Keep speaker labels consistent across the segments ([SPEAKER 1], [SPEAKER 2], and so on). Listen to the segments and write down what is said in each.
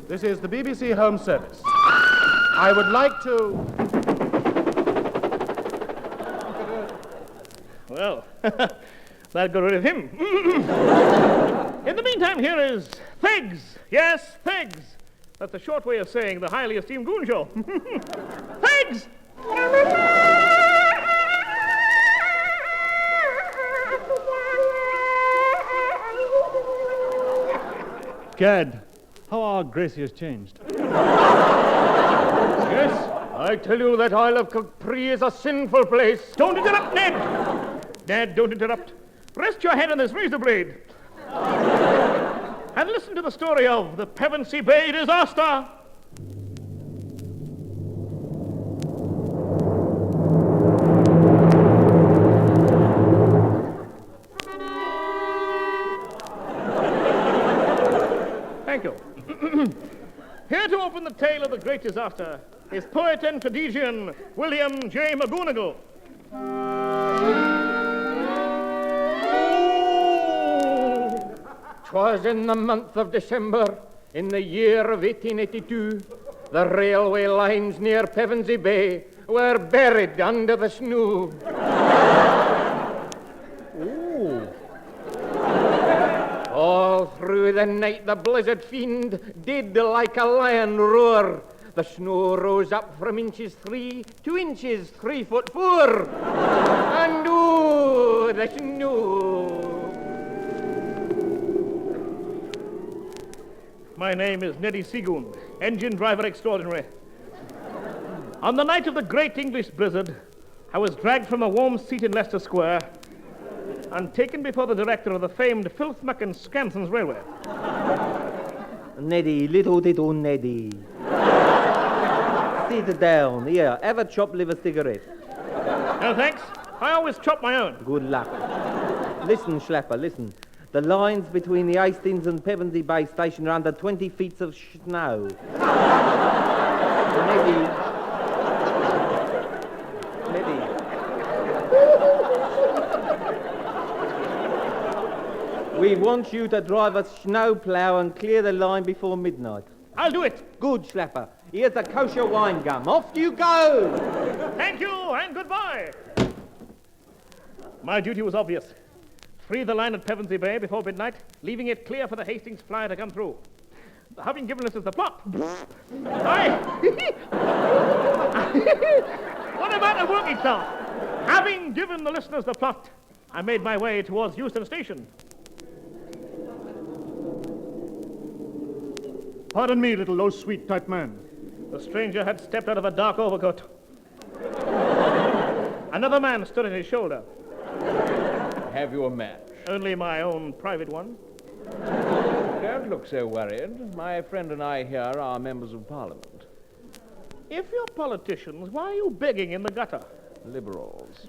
[SPEAKER 1] This is the BBC Home Service. I would like to...
[SPEAKER 2] Well, that got rid of him. In the meantime, here is Figs. Yes, Figs. That's the short way of saying the highly esteemed Goon Show. Figs!
[SPEAKER 3] Gad, how our Gracie has changed.
[SPEAKER 2] Yes, I tell you that Isle of Capri is a sinful place. Don't interrupt, Ned! Ned, don't interrupt. Rest your head on this razor blade. And listen to the story of the Pevensey Bay disaster. Thank you. Here to open the tale of the great disaster is poet and tragedian William J. McGonagall. 'Twas in the month of December, in the year of 1882, the railway lines near Pevensey Bay were buried under the snow. All through the night the blizzard fiend did like a lion roar. The snow rose up from inches 3 to inches 3'4". And oh, the snow. My name is Neddy Seagoon, engine driver extraordinary. On the night of the great English blizzard, I was dragged from a warm seat in Leicester Square and taken before the director of the famed Filthmuck and Scanson's Railway.
[SPEAKER 4] Neddy, little Neddy. Sit down. Here, have a chopped liver cigarette.
[SPEAKER 2] No, thanks. I always chop my own.
[SPEAKER 4] Good luck. Listen, Schlapper, listen. The lines between the Hastings and Pevensey Bay Station are under 20 feet of snow. Neddy. We want you to drive a snow plough and clear the line before midnight.
[SPEAKER 2] I'll do it.
[SPEAKER 4] Good, Schlapper. Here's the kosher wine gum. Off you go!
[SPEAKER 2] Thank you, and goodbye. My duty was obvious. Free the line at Pevensey Bay before midnight, leaving it clear for the Hastings flyer to come through. Having given listeners the plot. What about the working staff? Having given the listeners the plot, I made my way towards Euston Station.
[SPEAKER 3] Pardon me, little low, sweet, tight man.
[SPEAKER 2] The stranger had stepped out of a dark overcoat. Another man stood at his shoulder.
[SPEAKER 5] Have you a match?
[SPEAKER 2] Only my own private one.
[SPEAKER 5] Don't look so worried. My friend and I here are members of Parliament.
[SPEAKER 2] If you're politicians, why are you begging in the gutter?
[SPEAKER 5] Liberals.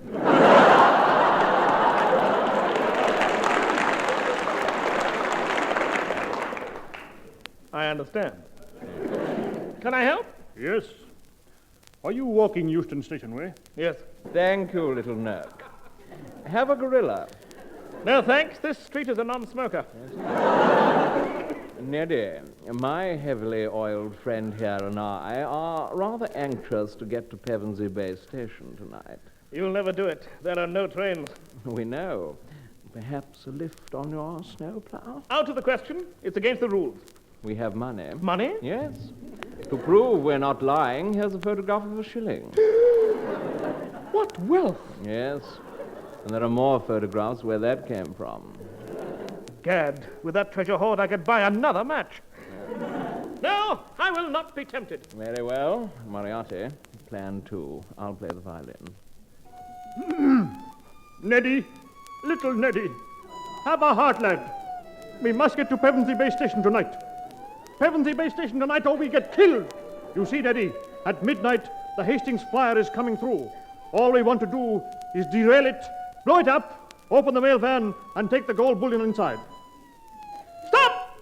[SPEAKER 2] I understand. Can I help?
[SPEAKER 3] Yes. Are you walking Euston Station way?
[SPEAKER 2] Yes.
[SPEAKER 5] Thank you, little Nerk. Have a gorilla.
[SPEAKER 2] No, thanks. This street is a non-smoker.
[SPEAKER 5] Neddy, my heavily oiled friend here and I are rather anxious to get to Pevensey Bay Station tonight.
[SPEAKER 2] You'll never do it. There are no trains.
[SPEAKER 5] We know. Perhaps a lift on your snowplow?
[SPEAKER 2] Out of the question. It's against the rules.
[SPEAKER 5] We have money.
[SPEAKER 2] Money?
[SPEAKER 5] Yes. To prove we're not lying, here's a photograph of a shilling.
[SPEAKER 2] What wealth!
[SPEAKER 5] Yes. And there are more photographs where that came from.
[SPEAKER 2] Gad, with that treasure hoard I could buy another match. No, I will not be tempted.
[SPEAKER 5] Very well. Moriarty, plan 2. I'll play the violin.
[SPEAKER 3] Neddy, little Neddy, have a heart, lad. We must get to Pevensey Bay Station tonight. Pevensey Bay Station tonight or we get killed. You see, Neddy, at midnight, the Hastings flyer is coming through. All we want to do is derail it, blow it up, open the mail van, and take the gold bullion inside.
[SPEAKER 2] Stop!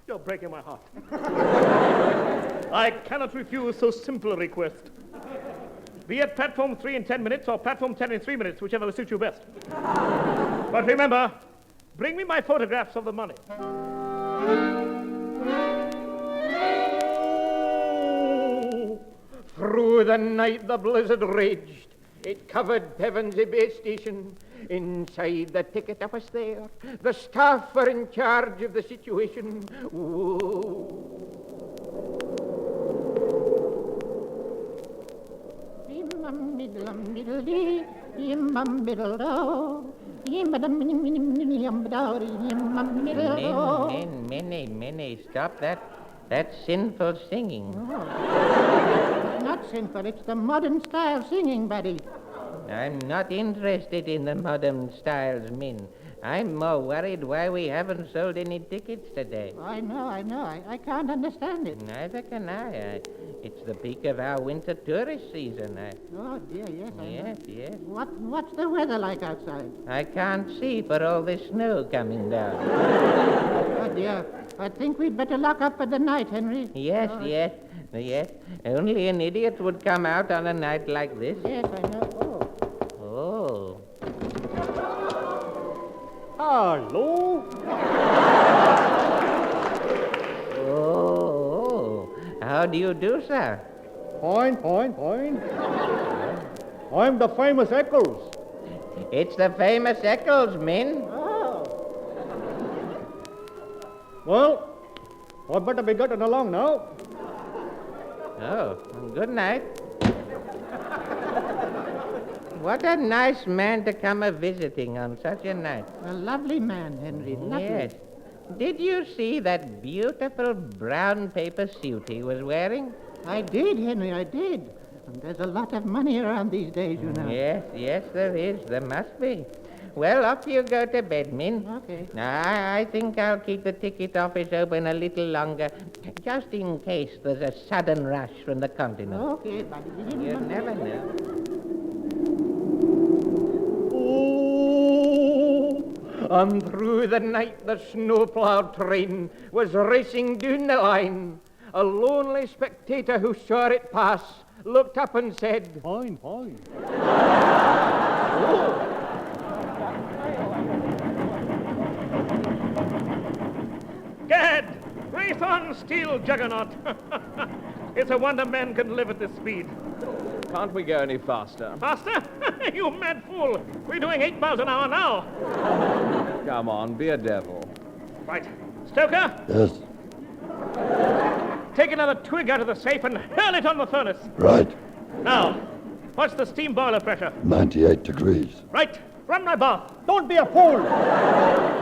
[SPEAKER 2] You're breaking my heart. I cannot refuse so simple a request. Be at platform 3 in 10 minutes or platform 10 in 3 minutes, whichever will suit you best. But remember, bring me my photographs of the money. through the night the blizzard raged. It covered Pevensey Bay Station. Inside the ticket office there, the staff were in charge of the situation.
[SPEAKER 6] Minnie, stop that. That's sinful singing.
[SPEAKER 7] It's not sinful, it's the modern style singing, buddy.
[SPEAKER 6] I'm not interested in the modern styles, Min. I'm more worried why we haven't sold any tickets today.
[SPEAKER 7] I know. I can't understand it.
[SPEAKER 6] Neither can I. It's the peak of our winter tourist season.
[SPEAKER 7] Oh, dear, yes, I know.
[SPEAKER 6] Yes.
[SPEAKER 7] What's the weather like outside?
[SPEAKER 6] I can't see for all the snow coming down.
[SPEAKER 7] Oh, dear. I think we'd better lock up for the night, Henry.
[SPEAKER 6] Yes. Only an idiot would come out on a night like this.
[SPEAKER 7] Yes, I know.
[SPEAKER 6] Oh.
[SPEAKER 3] Hello?
[SPEAKER 6] Oh. How do you do, sir?
[SPEAKER 3] Fine. I'm the famous Eccles.
[SPEAKER 6] It's the famous Eccles, Min.
[SPEAKER 3] Well, I'd better be getting along now.
[SPEAKER 6] Oh, good night. What a nice man to come a-visiting on such a night.
[SPEAKER 7] A lovely man, Henry, lovely.
[SPEAKER 6] Yes. Did you see that beautiful brown paper suit he was wearing?
[SPEAKER 7] I did, Henry, I did. And there's a lot of money around these days, you know.
[SPEAKER 6] Yes, there is. There must be. Well, off you go to bed, Min.
[SPEAKER 7] Okay.
[SPEAKER 6] I think I'll keep the ticket office open a little longer, just in case there's a sudden rush from the continent.
[SPEAKER 7] Okay, buddy.
[SPEAKER 6] You never know.
[SPEAKER 2] And through the night the snow-ploughed train was racing down the line. A lonely spectator who saw it pass looked up and said,
[SPEAKER 3] Fine. Gad! Race on, steel juggernaut! It's a wonder men can live at this speed.
[SPEAKER 5] Can't we go any faster?
[SPEAKER 3] Faster? You mad fool! We're doing 8 miles an hour now.
[SPEAKER 5] Come on, be a devil.
[SPEAKER 3] Right. Stoker?
[SPEAKER 8] Yes,
[SPEAKER 3] Take another twig out of the safe and hurl it on the furnace.
[SPEAKER 8] right.
[SPEAKER 3] Now, what's the steam boiler pressure?
[SPEAKER 8] 98 degrees.
[SPEAKER 3] Right. Run my bath. Don't be a fool.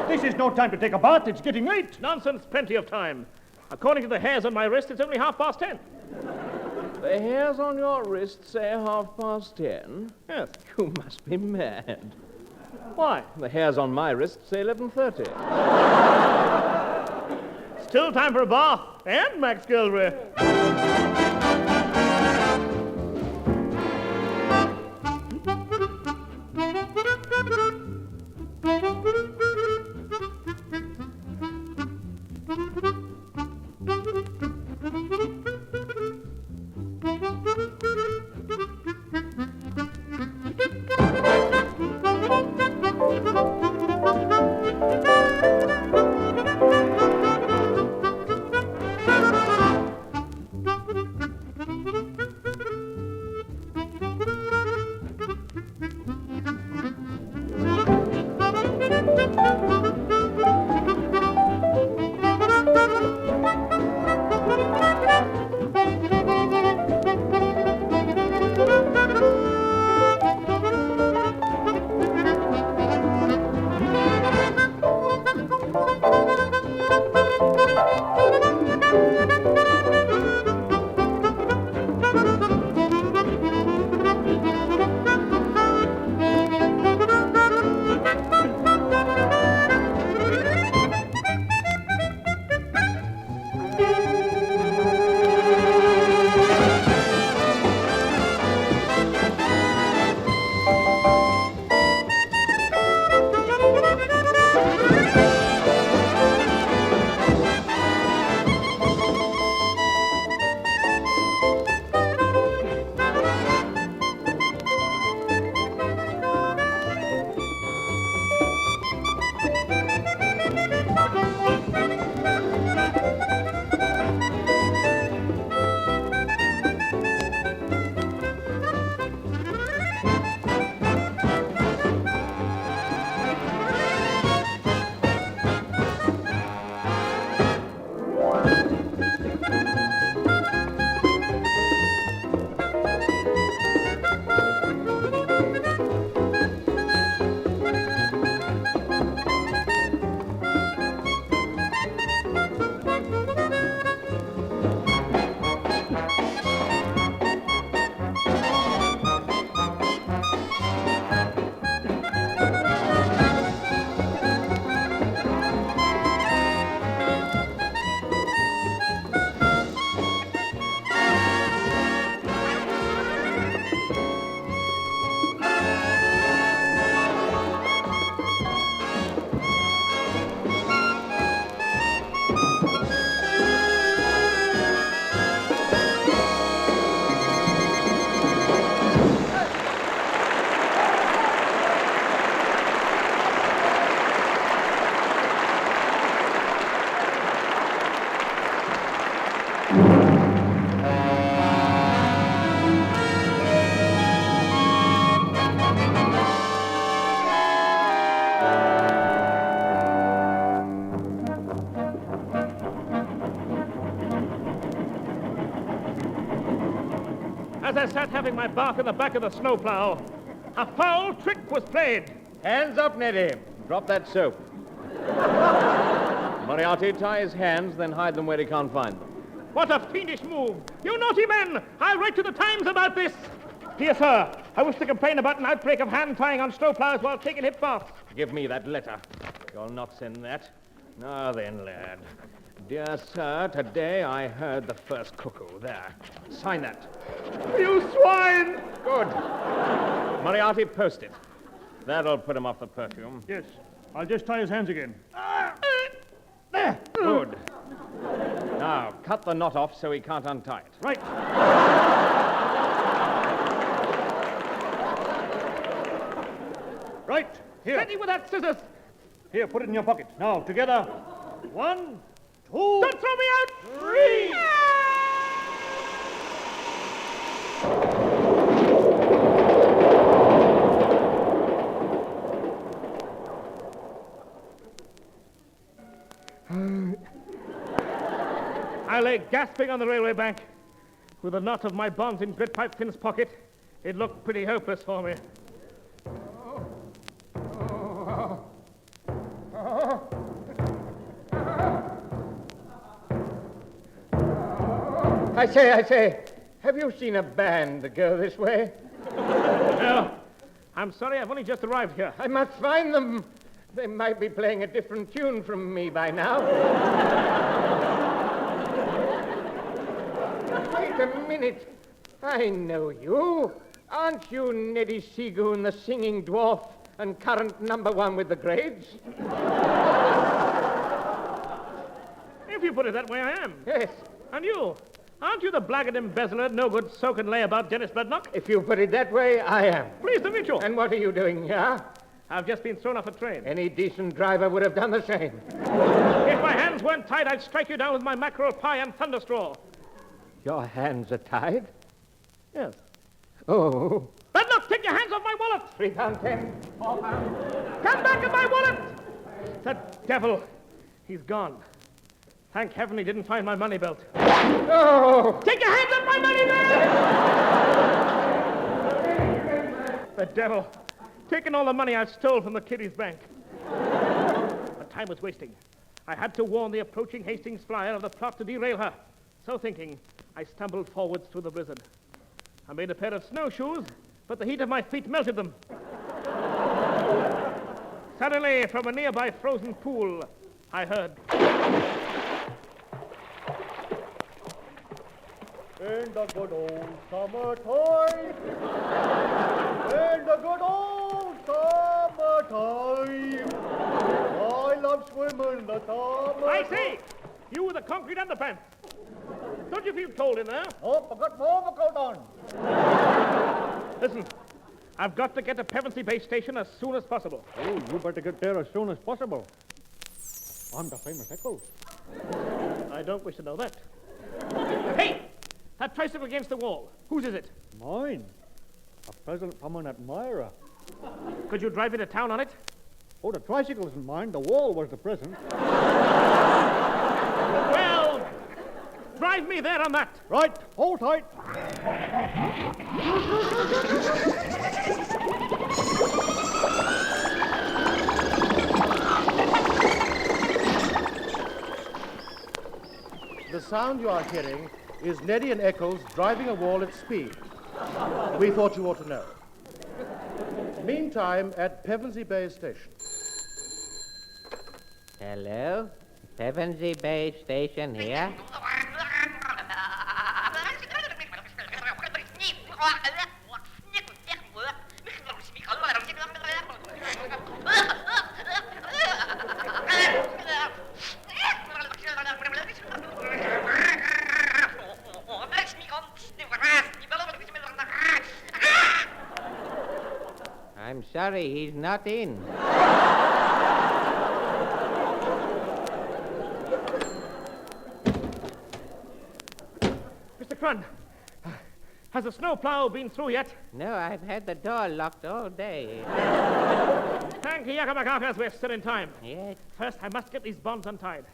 [SPEAKER 3] This is no time to take a bath. It's getting late. Nonsense. Plenty of time. According to the hairs on my wrist, it's only 10:30.
[SPEAKER 5] The hairs on your wrist say 10:30.
[SPEAKER 3] Yes.
[SPEAKER 5] You must be mad.
[SPEAKER 3] Why?
[SPEAKER 5] The hairs on my wrist say 11:30.
[SPEAKER 3] Still time for a bath. And Max Gilray. As I sat having my bath in the back of the snowplow, a foul trick was played.
[SPEAKER 2] Hands up, Neddy. Drop that soap. Moriarty, tie his hands, then hide them where he can't find them.
[SPEAKER 3] What a fiendish move! You naughty men! I'll write to the Times about this! Dear sir, I wish to complain about an outbreak of hand-tying on snowplows while taking hip baths.
[SPEAKER 2] Give me that letter. You'll not send that. Now then, lad. Dear sir, today I heard the first cuckoo. There. Sign that.
[SPEAKER 3] You swine!
[SPEAKER 2] Good. Moriarty, post it. That'll put him off the perfume.
[SPEAKER 3] Yes, I'll just tie his hands again.
[SPEAKER 2] There. Good. Now, cut the knot off so he can't untie it.
[SPEAKER 3] Right. Right, here. Ready with that scissors. Here, put it in your pocket. Now, together. 1, 2... Don't throw me out! 3! I lay gasping on the railway bank with a knot of my bonds in Gritpipe Finn's pocket. It looked pretty hopeless for me.
[SPEAKER 2] I say, have you seen a band go this way?
[SPEAKER 3] No, I'm sorry, I've only just arrived here.
[SPEAKER 2] I must find them. They might be playing a different tune from me by now. Wait a minute. I know you. Aren't you Neddy Seagoon, the singing dwarf and current #1 with the grades?
[SPEAKER 3] If you put it that way, I am.
[SPEAKER 2] Yes.
[SPEAKER 3] And you? Aren't you the blackguard embezzler, no good soak and lay about Dennis Bloodnock?
[SPEAKER 2] If you put it that way, I am.
[SPEAKER 3] Pleased to meet you.
[SPEAKER 2] And what are you doing here?
[SPEAKER 3] I've just been thrown off a train.
[SPEAKER 2] Any decent driver would have done the same.
[SPEAKER 3] If my hands weren't tied, I'd strike you down with my mackerel pie and thunderstraw.
[SPEAKER 2] Your hands are tied?
[SPEAKER 3] Yes.
[SPEAKER 2] Oh.
[SPEAKER 3] Bloodnock, take your hands off my wallet!
[SPEAKER 2] £3.10. £4.
[SPEAKER 3] Come back at my wallet! The devil. He's gone. Thank heaven he didn't find my money belt.
[SPEAKER 2] Oh!
[SPEAKER 3] Take your hands off my money belt! The devil. Taken all the money I stole from the kiddies' bank. But time was wasting. I had to warn the approaching Hastings flyer of the plot to derail her. So thinking, I stumbled forwards through the blizzard. I made a pair of snowshoes, but the heat of my feet melted them. Suddenly, from a nearby frozen pool, I heard... In the good old summertime, in the good old summertime, I love swimming in the summer. I say, you with the concrete underpants. Don't you feel cold in there?
[SPEAKER 8] Oh, I got more overcoat on.
[SPEAKER 3] Listen, I've got to get to Pevensey base station as soon as possible.
[SPEAKER 8] Oh, you better get there as soon as possible. I'm the famous Eccles.
[SPEAKER 3] I don't wish to know that. Hey! That tricycle against the wall. Whose is it?
[SPEAKER 8] Mine. A present from an admirer.
[SPEAKER 3] Could you drive into town on it?
[SPEAKER 8] Oh, the tricycle isn't mine. The wall was the present.
[SPEAKER 3] Well, drive me there on that.
[SPEAKER 8] Right, hold tight.
[SPEAKER 1] The sound you are hearing is Neddy and Eccles driving a wall at speed. We thought you ought to know. Meantime, at Pevensey Bay Station.
[SPEAKER 6] Hello? Pevensey Bay Station here? I'm sorry, he's not in.
[SPEAKER 3] Mr. Crun, has the snowplow been through yet?
[SPEAKER 6] No, I've had the door locked all day.
[SPEAKER 3] Thank Yakamakas, we're still in time.
[SPEAKER 6] Yes,
[SPEAKER 3] First, I must get these bonds untied.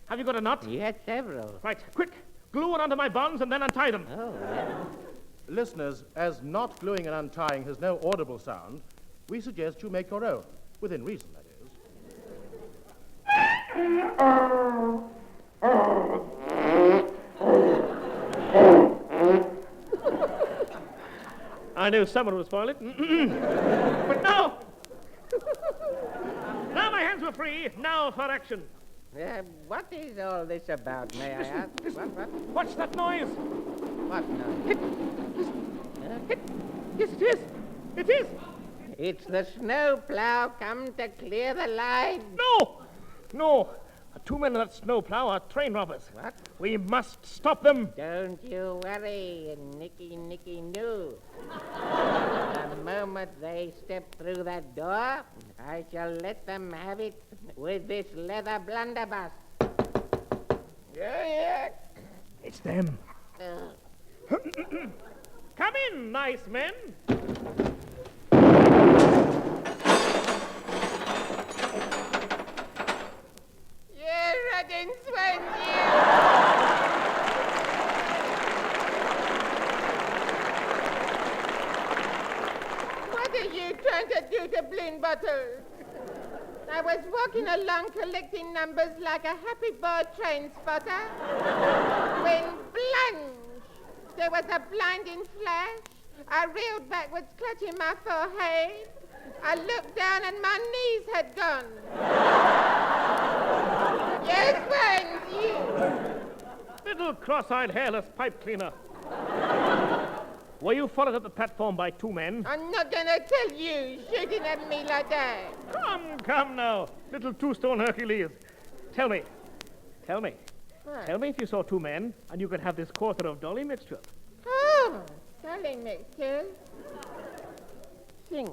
[SPEAKER 3] Have you got a knot?
[SPEAKER 6] yes, several.
[SPEAKER 3] Right, quick. Glue one onto my bonds and then untie them.
[SPEAKER 6] Oh, well.
[SPEAKER 1] Listeners, as not gluing and untying has no audible sound, we suggest you make your own, within reason, that is.
[SPEAKER 3] I knew someone would spoil it. But now! Now my hands were free. Now for action.
[SPEAKER 6] What is all this about, may I ask? What?
[SPEAKER 3] What's that noise?
[SPEAKER 6] What noise?
[SPEAKER 3] Yes, it is. It is.
[SPEAKER 6] It's the snow plow come to clear the line.
[SPEAKER 3] No. The two men in that snow plow are train robbers.
[SPEAKER 6] What?
[SPEAKER 3] We must stop them.
[SPEAKER 6] Don't you worry, Nicky Noo. The moment they step through that door, I shall let them have it with this leather blunderbuss. Yeah.
[SPEAKER 3] It's them. Come in, nice men.
[SPEAKER 6] You rotten swans, you! What are you trying to do to Blue Bottle? I was walking along collecting numbers like a happy boy train spotter when plunge! There was a blinding flash. I reeled backwards, clutching my forehead. I looked down and my knees had gone. Yes, friends, you.
[SPEAKER 3] Little cross-eyed, hairless pipe cleaner. Were you followed up the platform by two men?
[SPEAKER 6] I'm not going to tell you, shooting at me like that.
[SPEAKER 3] Come now, little two-stone Hercules. Tell me.
[SPEAKER 6] What?
[SPEAKER 3] Tell me if you saw two men and you could have this quarter of dolly mixture.
[SPEAKER 6] Oh, dolly mixture. Think.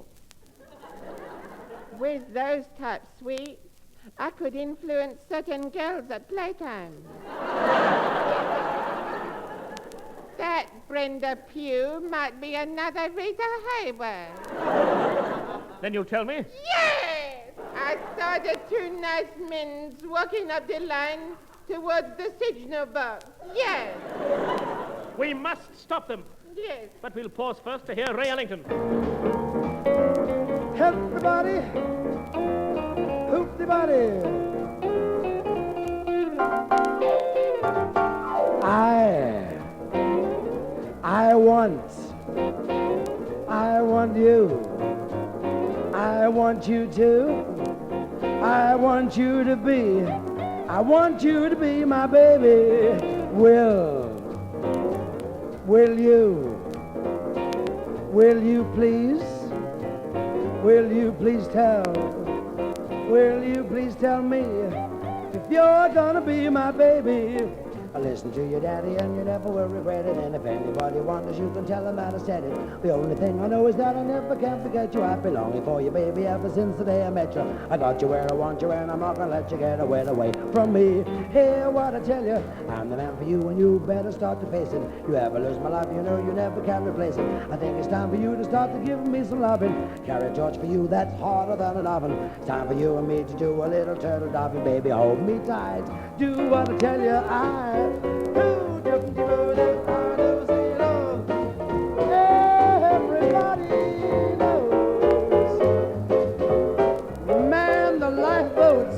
[SPEAKER 6] With those type sweets, I could influence certain girls at playtime. That Brenda Pugh might be another Rita Hayworth.
[SPEAKER 3] Then you tell me?
[SPEAKER 6] Yes! I saw the two nice men walking up the line towards the signal box. Yes.
[SPEAKER 3] We must stop them.
[SPEAKER 6] Yes.
[SPEAKER 3] But we'll pause first to hear Ray Ellington.
[SPEAKER 9] Everybody, hoop the body. I want you. I want you to. I want you to be. I want you to be my baby. Will you please? Will you please tell me if you're gonna be my baby? Listen to your daddy and you never will regret it. And if anybody wonders, you can tell them that I said it. The only thing I know is that I never can forget you. I've been longing for you, baby, ever since the day I met you. I got you where I want you and I'm not gonna let you get away from me. Hear what I tell you, I'm the man for you and you better start to face it. You ever lose my love, you know you never can replace it. I think it's time for you to start to give me some loving. Carry a torch for you that's harder than an oven. It's time for you and me to do a little turtle diving. Baby, hold me tight, do what I tell you. Everybody knows, man, the lifeboats.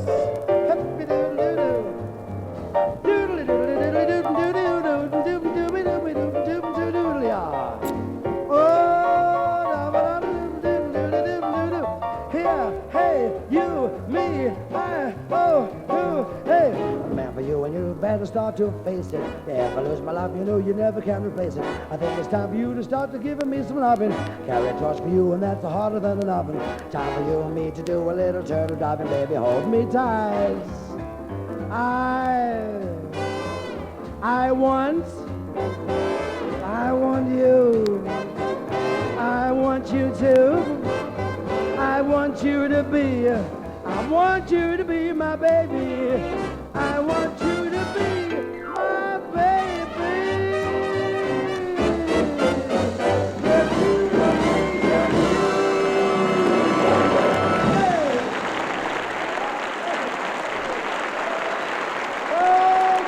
[SPEAKER 9] Here, hey, you, me, I, oh, who, hey. Man for you and you better start to face it. If I lose my love, you know you never can replace it. I think it's time for you to start to giving me some loving. Carry a torch for you and that's harder than an oven. Time for you and me to do a little turtle diving. Baby, hold me tight. I want you. I want you to. I want you to be. I want you to be my baby. I want you to be my baby. Oh,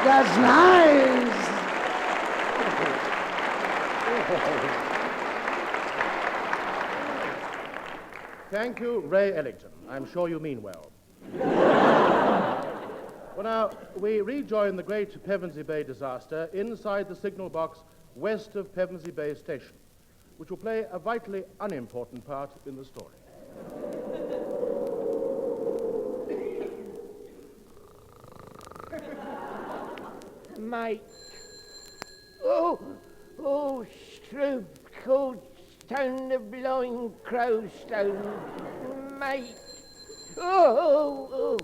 [SPEAKER 9] that's nice.
[SPEAKER 1] Thank you, Ray Ellington. I'm sure you mean well. Well, now, we rejoin the great Pevensey Bay disaster inside the signal box west of Pevensey Bay Station, which will play a vitally unimportant part in the story.
[SPEAKER 6] Mate. Oh, Stroop called stone the blind crow stone, mate. Oh,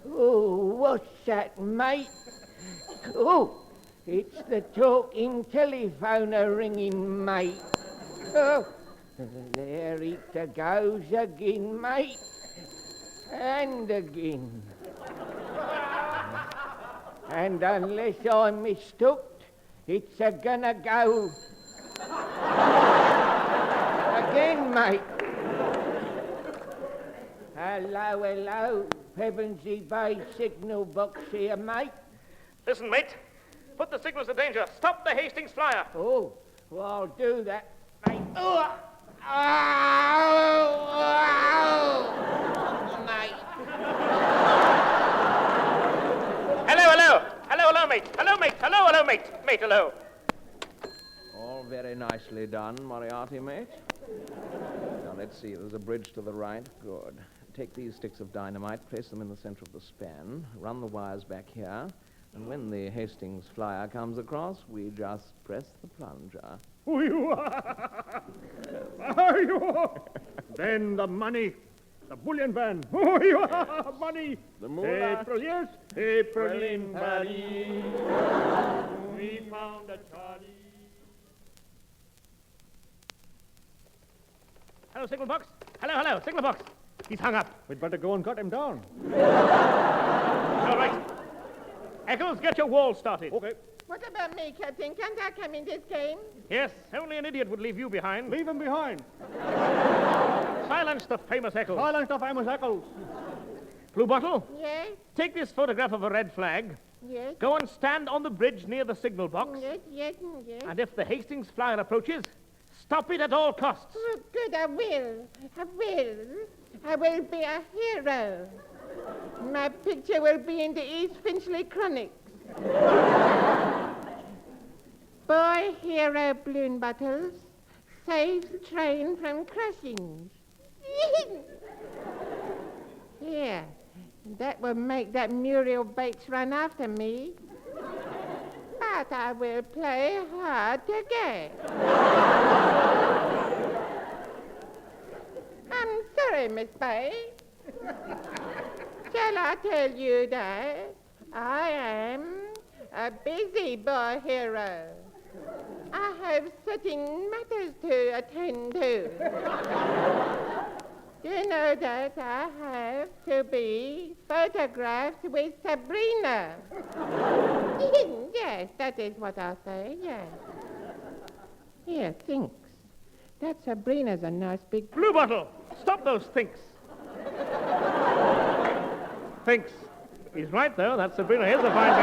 [SPEAKER 6] what's that, mate? Oh, it's the talking telephone a-ringing, mate. Oh, there it goes again, mate. And again. And unless I'm mistook, it's a-gonna go again, mate. Hello, Pevensey Bay signal box here, mate.
[SPEAKER 3] Listen, mate. Put the signals to danger. Stop the Hastings flyer.
[SPEAKER 6] Oh, well, I'll do that, mate. Oh, mate.
[SPEAKER 3] Hello, mate. Hello, mate. Mate, hello.
[SPEAKER 5] All very nicely done, Moriarty, mate. Now, let's see. There's a bridge to the right. Good. Take these sticks of dynamite, place them in the center of the span, run the wires back here, and when the Hastings flyer comes across, we just press the plunger.
[SPEAKER 3] Then the money. The bullion van. Money.
[SPEAKER 5] The moolah.
[SPEAKER 3] April, yes. April in Paris. We found a Charlie. Hello, signal box. Hello, signal box. He's hung up. We'd better go and cut him down. All right. Eccles, get your wall started. Okay.
[SPEAKER 6] What about me, Captain? Can't I come in this game?
[SPEAKER 3] Yes, only an idiot would leave you behind. Leave him behind. Silence the famous Eccles. Silence the famous Eccles. Blue Bottle,
[SPEAKER 6] Yes,
[SPEAKER 3] take this photograph of a red flag.
[SPEAKER 6] yes,
[SPEAKER 3] Go and stand on the bridge near the signal box.
[SPEAKER 6] yes.
[SPEAKER 3] And if the Hastings flyer approaches, stop it at all costs.
[SPEAKER 6] Oh, good, I will. I will be a hero. My picture will be in the East Finchley Chronics. Boy hero balloon bottles saves train from crashing. Here, that will make that Muriel Bates run after me. But I will play hard to get. I'm sorry, Miss Bay. Shall I tell you that I am a busy boy hero? I have certain matters to attend to. Do you know that I have to be photographed with Sabrina? Yes, that is what I say, yes. Here, thinks. That Sabrina's a nice big...
[SPEAKER 3] Blue Bottle, stop those thinks. Thinks. He's right, though. That Sabrina is a fine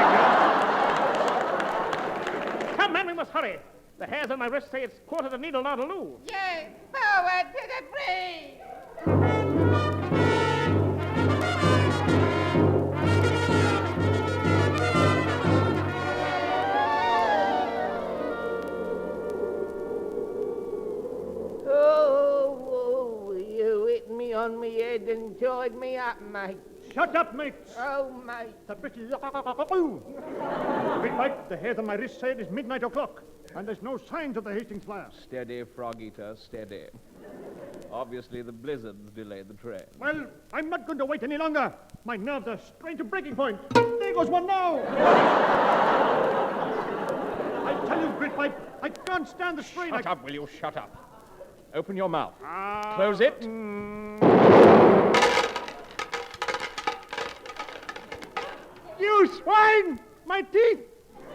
[SPEAKER 3] picture. Come, man, we must hurry. The hairs on my wrist say it's quarter to needle, not a loo.
[SPEAKER 6] Yes, forward to the bridge! Oh, you hit me on me head and tied me up, mate.
[SPEAKER 3] Shut up, mate.
[SPEAKER 6] Oh, mate.
[SPEAKER 3] The pretty... Big Mike, the hairs on my wrist say it is midnight o'clock, and there's no signs of the Hastings flyer.
[SPEAKER 5] Steady, Frog Eater, steady. Obviously, the blizzards delayed the train.
[SPEAKER 3] Well, I'm not going to wait any longer. My nerves are strained to breaking point. There goes one now. I tell you, Great Pipe, I can't stand the strain.
[SPEAKER 2] Shut up, will you? Shut up. Open your mouth. Close it.
[SPEAKER 3] You swine! My teeth!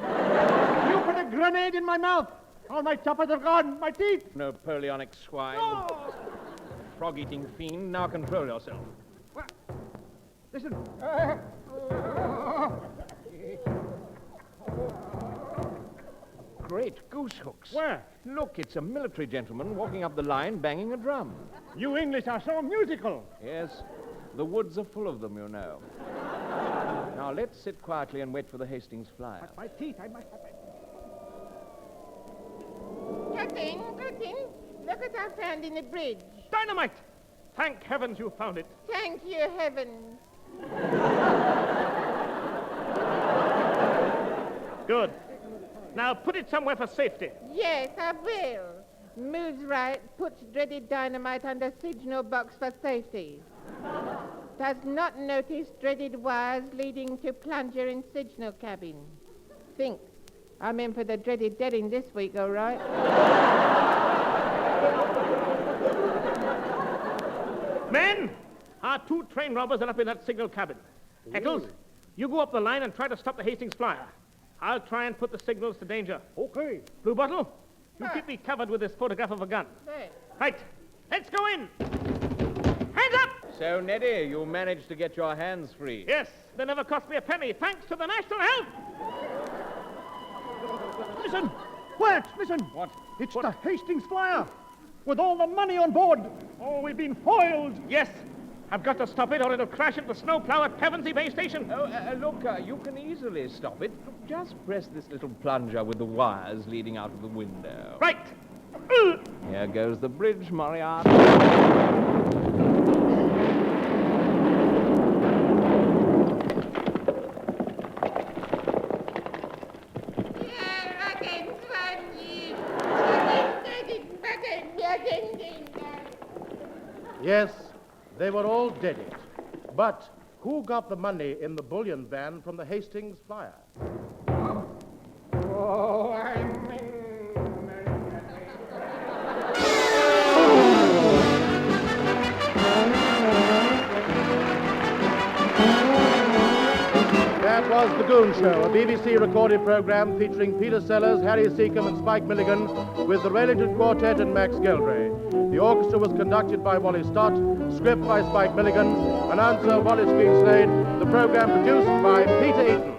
[SPEAKER 3] You put a grenade in my mouth. All my choppers are gone. My teeth.
[SPEAKER 2] Napoleonic swine.
[SPEAKER 3] No!
[SPEAKER 2] Frog-eating fiend. Now control yourself.
[SPEAKER 3] Listen.
[SPEAKER 5] great goose hooks.
[SPEAKER 3] Where?
[SPEAKER 5] Look, it's a military gentleman walking up the line banging a drum.
[SPEAKER 3] You English are so musical.
[SPEAKER 5] Yes, the woods are full of them, you know. Now, let's sit quietly and wait for the Hastings flyer.
[SPEAKER 3] My teeth, I must have...
[SPEAKER 6] Captain, look what I found in the bridge.
[SPEAKER 3] Dynamite! Thank heavens you found it.
[SPEAKER 6] Thank you, heavens.
[SPEAKER 3] Good. Now put it somewhere for safety.
[SPEAKER 6] Yes, I will. Moves right, puts dreaded dynamite under signal box for safety. Does not notice dreaded wires leading to plunger in signal cabin. Think, I'm in for the dreaded deading this week, all right?
[SPEAKER 3] Men, our 2 train robbers are up in that signal cabin. Eccles, you go up the line and try to stop the Hastings flyer. I'll try and put the signals to danger.
[SPEAKER 8] Okay.
[SPEAKER 3] Blue Bottle, you keep me covered with this photograph of a gun.
[SPEAKER 6] Right.
[SPEAKER 3] Right, let's go in. Hands up!
[SPEAKER 5] So, Neddy, you managed to get your hands free.
[SPEAKER 3] Yes, they never cost me a penny, thanks to the National Health. Listen, quiet, listen.
[SPEAKER 5] What?
[SPEAKER 3] It's the Hastings flyer, with all the money on board. Oh, we've been foiled. Yes, I've got to stop it or it'll crash into the snowplow at Pevensey Bay Station.
[SPEAKER 5] Oh, look, you can easily stop it. Just press this little plunger with the wires leading out of the window.
[SPEAKER 3] Right.
[SPEAKER 5] Here goes the bridge, Moriarty.
[SPEAKER 1] Yes, they were all deaded. But who got the money in the bullion van from the Hastings flyer?
[SPEAKER 2] Oh, I'm
[SPEAKER 1] That was The Goon Show, a BBC recorded program featuring Peter Sellers, Harry Seacombe and Spike Milligan with the Railington Quartet and Max Geldray. The orchestra was conducted by Wally Stott, script by Spike Milligan, announcer Wallace Greenslade, the program produced by Peter Eaton.